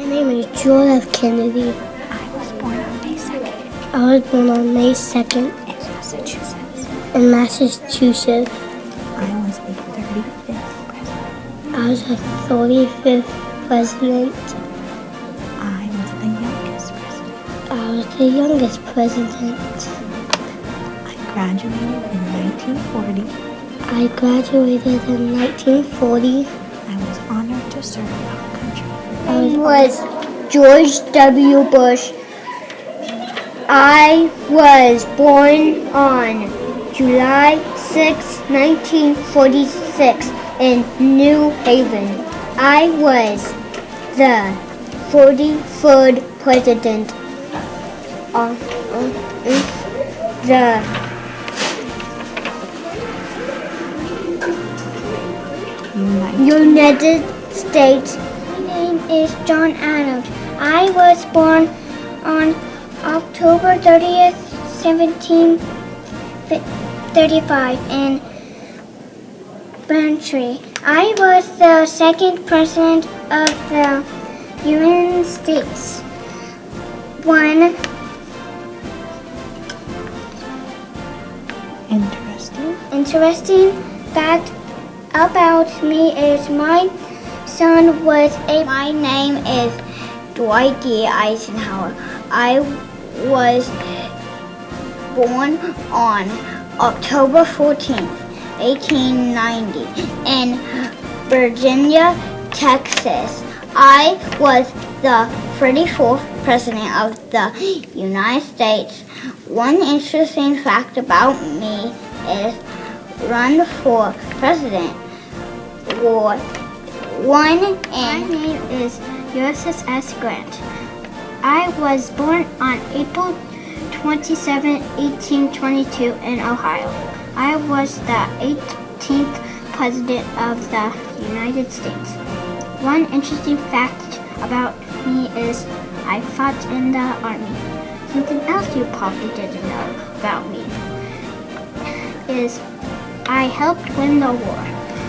name is John F. Kennedy. I was born on May 2nd. I was born on May 2nd In Massachusetts. in Massachusetts. I was the 35th president. I was the 35th president. I was the youngest president. I was the youngest president. I graduated in 1940. I graduated in 1940. I was honored to serve our country. I was George W. Bush. I was born on July 6, 1946 in New Haven. I was the 43rd president of the United States. My name is John Adams. I was born on October 30th, 1735 in Braintree. I was the second president of the United States. One interesting fact about me is my son was my name is Dwight D. Eisenhower. I was born on October 14th, 1890 in Virginia, Texas. I was the 34th president of the United States. One interesting fact about me is run for president. War 1 and my name is Ulysses S. Grant. I was born on April 27, 1822 in Ohio. I was the 18th president of the United States. One interesting fact about me is I fought in the army. Something else you probably didn't know about me is I helped win the war.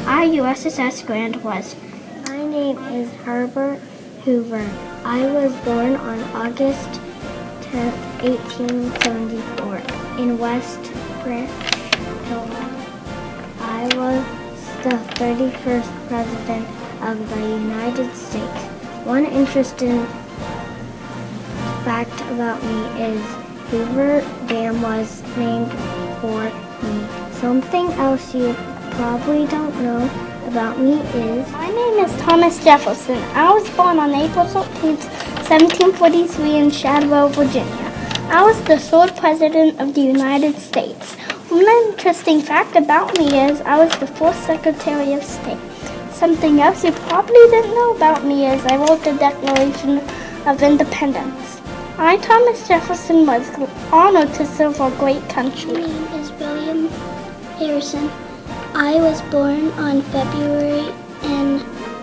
Our USS Grant was. My name is Herbert Hoover. I was born on August 10th, 1874 in West Bridgeville. I was the 31st president of the United States. One interesting fact about me is Hoover Dam was named for me. Something else you probably don't know about me is my name is Thomas Jefferson. I was born on April 13th, 1743 in Shadwell, Virginia. I was the third president of the United States. One interesting fact about me is I was the fourth Secretary of State. Something else you probably didn't know about me is I wrote the Declaration of Independence. I, Thomas Jefferson, was honored to serve our great country. My name is William Harrison. I was born on February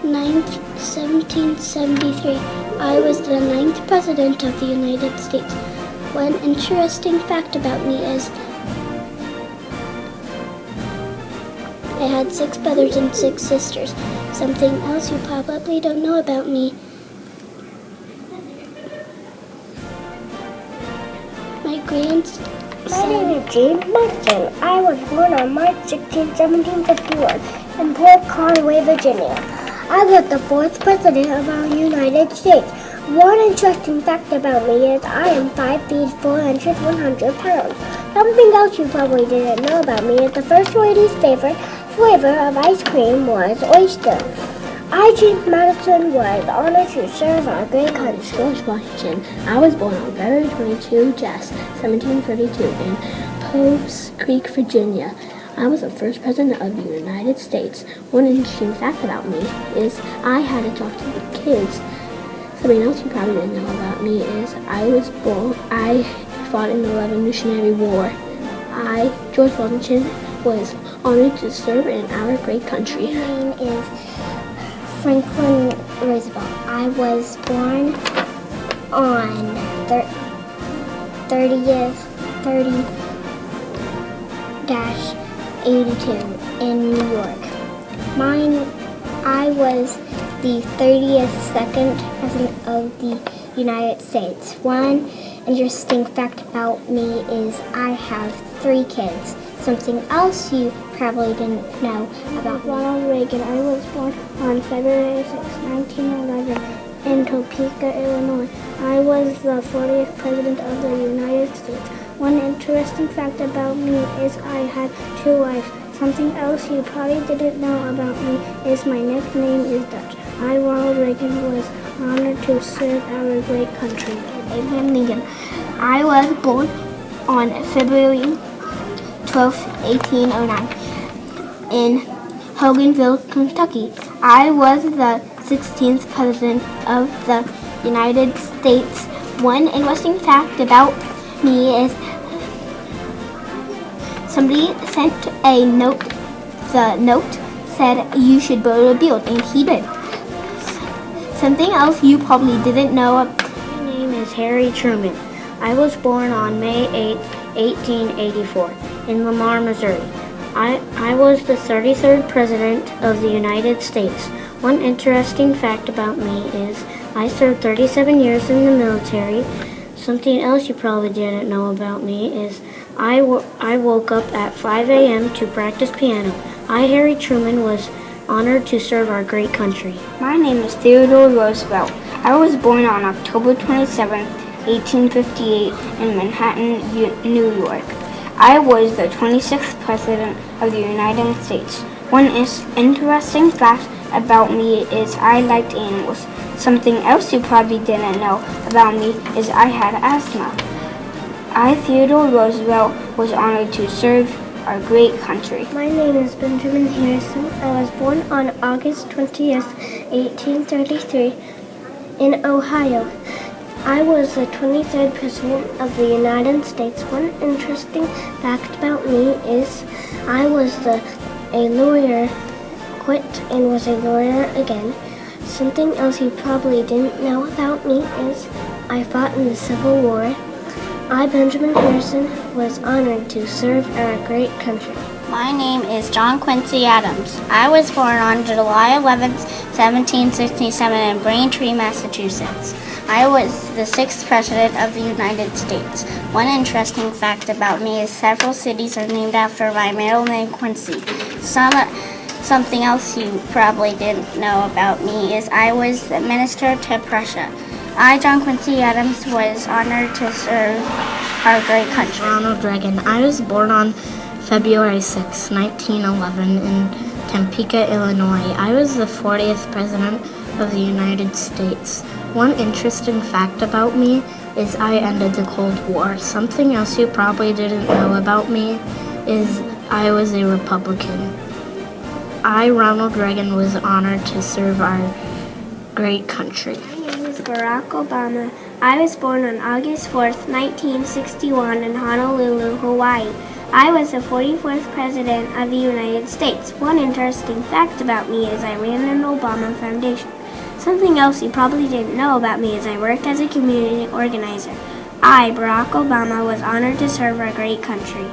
9th, 1773. I was the 9th president of the United States. One interesting fact about me is I had 6 brothers and 6 sisters. Something else you probably don't know about me. My grandson. My name is James Munson. I was born on March 16, 1751 in Port Conway, Virginia. I was the 4th president of our United States. One interesting fact about me is I am 5 feet 4 inches, 100 pounds. Something else you probably didn't know about me is the First Lady's favorite flavor of ice cream was oyster. I, James Madison, was honored to serve our great country. George Washington. I was born on February 22, 1732 in Pope's Creek, Virginia. I was the first president of the United States. One interesting fact about me is I had to talk to the kids. Something else you probably didn't know about me is I fought in the Revolutionary War. I, George Washington, was honored to serve in our great country. My name is Franklin Roosevelt. I was born on 30-82 in New York. I was the the 32nd President of the United States. One interesting fact about me is I have 3 kids. Something else you probably didn't know about Ronald Reagan. I was born on February 6, 1911 in Topeka, Illinois. I was the 40th President of the United States. One interesting fact about me is I had 2 wives. Something else you probably didn't know about me is my nickname is Dutch. I, Ronald Reagan, was honored to serve our great country. Abraham Lincoln. I was born on February 12, 1809 in Hoganville, Kentucky. I was the 16th President of the United States. One interesting fact about me is somebody sent a note. The note said you should build a build, and he did. Something else you probably didn't know. My name is Harry Truman. I was born on May 8, 1884 in Lamar, Missouri. I was the 33rd President of the United States. One interesting fact about me is I served 37 years in the military. Something else you probably didn't know about me is I woke up at 5 a.m. to practice piano. I, Harry Truman, was honored to serve our great country. My name is Theodore Roosevelt. I was born on October 27, 1858 in Manhattan, New York. I was the 26th President of the United States. One interesting fact about me is I liked animals. Something else you probably didn't know about me is I had asthma. I, Theodore Roosevelt, was honored to serve our great country. My name is Benjamin Harrison. I was born on August 20th, 1833 in Ohio. I was the 23rd President of the United States. One interesting fact about me is I was a lawyer, quit and was a lawyer again. Something else you probably didn't know about me is I fought in the Civil War. I, Benjamin Harrison, was honored to serve our great country. My name is John Quincy Adams. I was born on July 11, 1767 in Braintree, Massachusetts. I was the 6th President of the United States. One interesting fact about me is several cities are named after my middle name, Quincy. Something else you probably didn't know about me is I was the Minister to Prussia. I, John Quincy Adams, was honored to serve our great country. Ronald Reagan. I was born on February 6, 1911 in Topeka, Illinois. I was the 40th President of the United States. One interesting fact about me is I ended the Cold War. Something else you probably didn't know about me is I was a Republican. I, Ronald Reagan, was honored to serve our great country. My name is Barack Obama. I was born on August 4th, 1961 in Honolulu, Hawaii. I was the 44th President of the United States. One interesting fact about me is I ran an Obama Foundation. Something else you probably didn't know about me is I worked as a community organizer. I, Barack Obama, was honored to serve our great country.